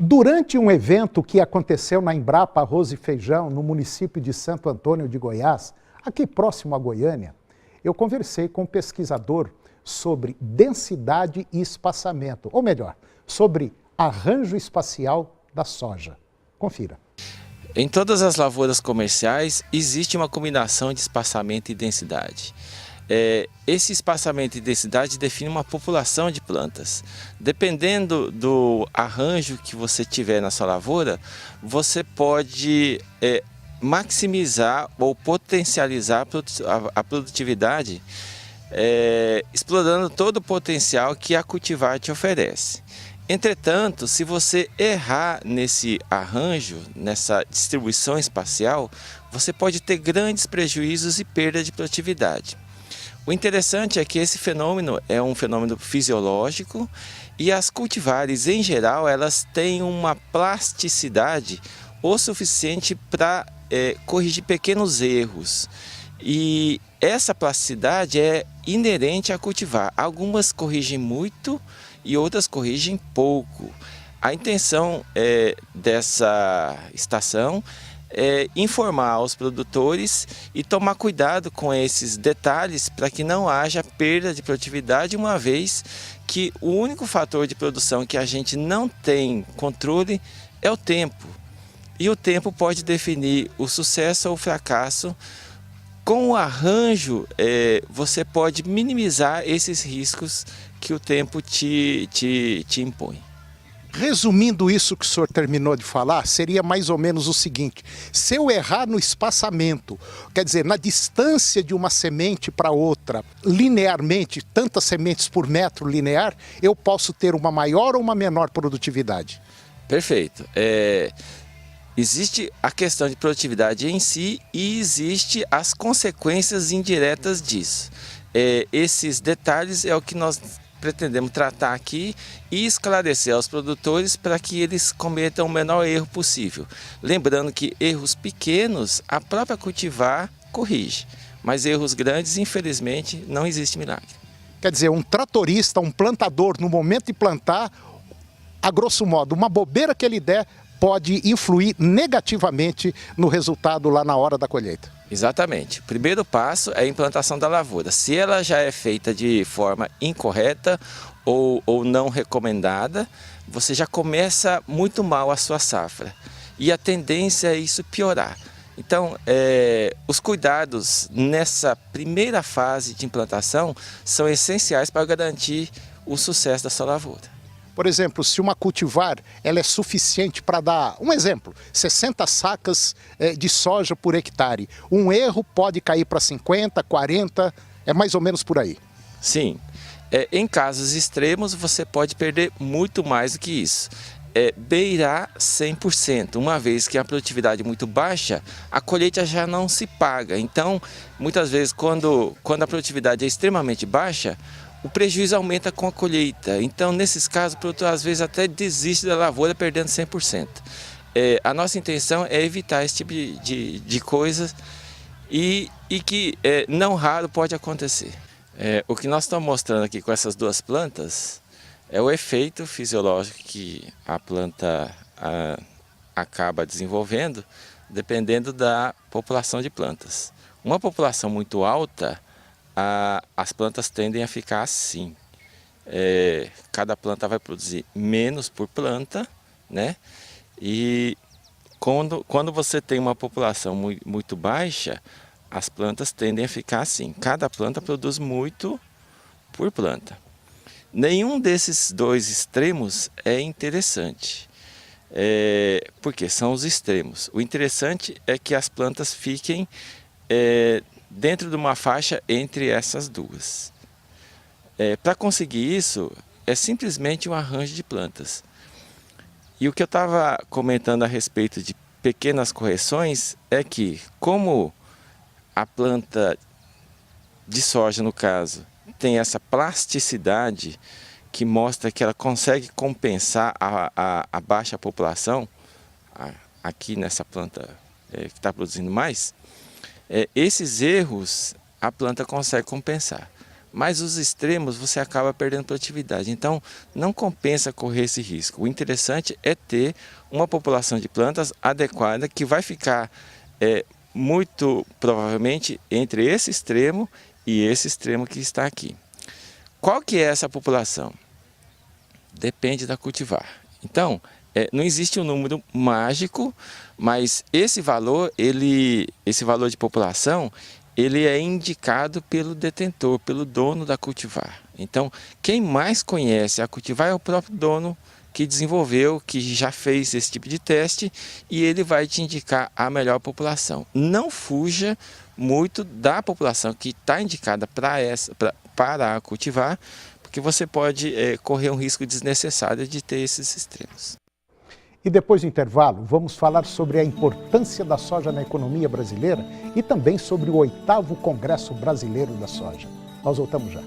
Durante um evento que aconteceu na Embrapa Arroz e Feijão, no município de Santo Antônio de Goiás, aqui próximo a Goiânia, eu conversei com um pesquisador sobre densidade e espaçamento, ou melhor, sobre arranjo espacial da soja. Confira. Em todas as lavouras comerciais existe uma combinação de espaçamento e densidade. Esse espaçamento e densidade define uma população de plantas. Dependendo do arranjo que você tiver na sua lavoura, você pode maximizar ou potencializar a produtividade, explorando todo o potencial que a cultivar te oferece. Entretanto, se você errar nesse arranjo, nessa distribuição espacial, você pode ter grandes prejuízos e perda de produtividade. O interessante é que esse fenômeno é um fenômeno fisiológico e as cultivares, em geral, elas têm uma plasticidade o suficiente para corrigir pequenos erros. E essa plasticidade é inerente a cultivar. Algumas corrigem muito e outras corrigem pouco. A intenção dessa estação é informar aos produtores e tomar cuidado com esses detalhes para que não haja perda de produtividade, uma vez que o único fator de produção que a gente não tem controle é o tempo. E o tempo pode definir o sucesso ou o fracasso. Com o arranjo, você pode minimizar esses riscos que o tempo te impõe. Resumindo isso que o senhor terminou de falar, seria mais ou menos o seguinte: se eu errar no espaçamento, quer dizer, na distância de uma semente para outra, linearmente, tantas sementes por metro linear, eu posso ter uma maior ou uma menor produtividade? Perfeito. Existe a questão de produtividade em si e existe as consequências indiretas disso. Esses detalhes é o que nós pretendemos tratar aqui e esclarecer aos produtores para que eles cometam o menor erro possível. Lembrando que erros pequenos a própria cultivar corrige, mas erros grandes, infelizmente, não existe milagre. Quer dizer, um tratorista, um plantador, no momento de plantar, a grosso modo, uma bobeira que ele der pode influir negativamente no resultado lá na hora da colheita. Exatamente. O primeiro passo é a implantação da lavoura. Se ela já é feita de forma incorreta ou não recomendada, você já começa muito mal a sua safra. E a tendência é isso piorar. Então, os cuidados nessa primeira fase de implantação são essenciais para garantir o sucesso da sua lavoura. Por exemplo, se uma cultivar ela é suficiente para dar, um exemplo, 60 sacas de soja por hectare, um erro pode cair para 50, 40, é mais ou menos por aí. Sim, em casos extremos você pode perder muito mais do que isso. Beirar 100%, uma vez que a produtividade é muito baixa, a colheita já não se paga. Então, muitas vezes, quando a produtividade é extremamente baixa, o prejuízo aumenta com a colheita. Então, nesses casos, o produtor às vezes até desiste da lavoura perdendo 100%. A nossa intenção é evitar esse tipo de coisas e que não raro pode acontecer. O que nós estamos mostrando aqui com essas duas plantas é o efeito fisiológico que a planta acaba desenvolvendo dependendo da população de plantas. Uma população muito alta, as plantas tendem a ficar assim. Cada planta vai produzir menos por planta, né? E quando você tem uma população muito baixa, as plantas tendem a ficar assim. Cada planta produz muito por planta. Nenhum desses dois extremos é interessante, porque são os extremos. O interessante é que as plantas fiquem dentro de uma faixa entre essas duas. Para conseguir isso, é simplesmente um arranjo de plantas. E o que eu estava comentando a respeito de pequenas correções é que, como a planta de soja, no caso, tem essa plasticidade que mostra que ela consegue compensar a baixa população, aqui nessa planta que está produzindo mais, esses erros a planta consegue compensar. mas os extremos você acaba perdendo produtividade. Então, não compensa correr esse risco. O interessante é ter uma população de plantas adequada que vai ficar muito provavelmente entre esse extremo e esse extremo que está aqui. Qual que é essa população? Depende da cultivar. Então, não existe um número mágico, mas esse valor de população, ele é indicado pelo detentor, pelo dono da cultivar. Então, quem mais conhece a cultivar é o próprio dono que desenvolveu, que já fez esse tipo de teste, e ele vai te indicar a melhor população. Não fuja muito da população que está indicada para cultivar, porque você pode correr um risco desnecessário de ter esses extremos. E depois do intervalo, vamos falar sobre a importância da soja na economia brasileira e também sobre o 8º Congresso Brasileiro da Soja. Nós voltamos já.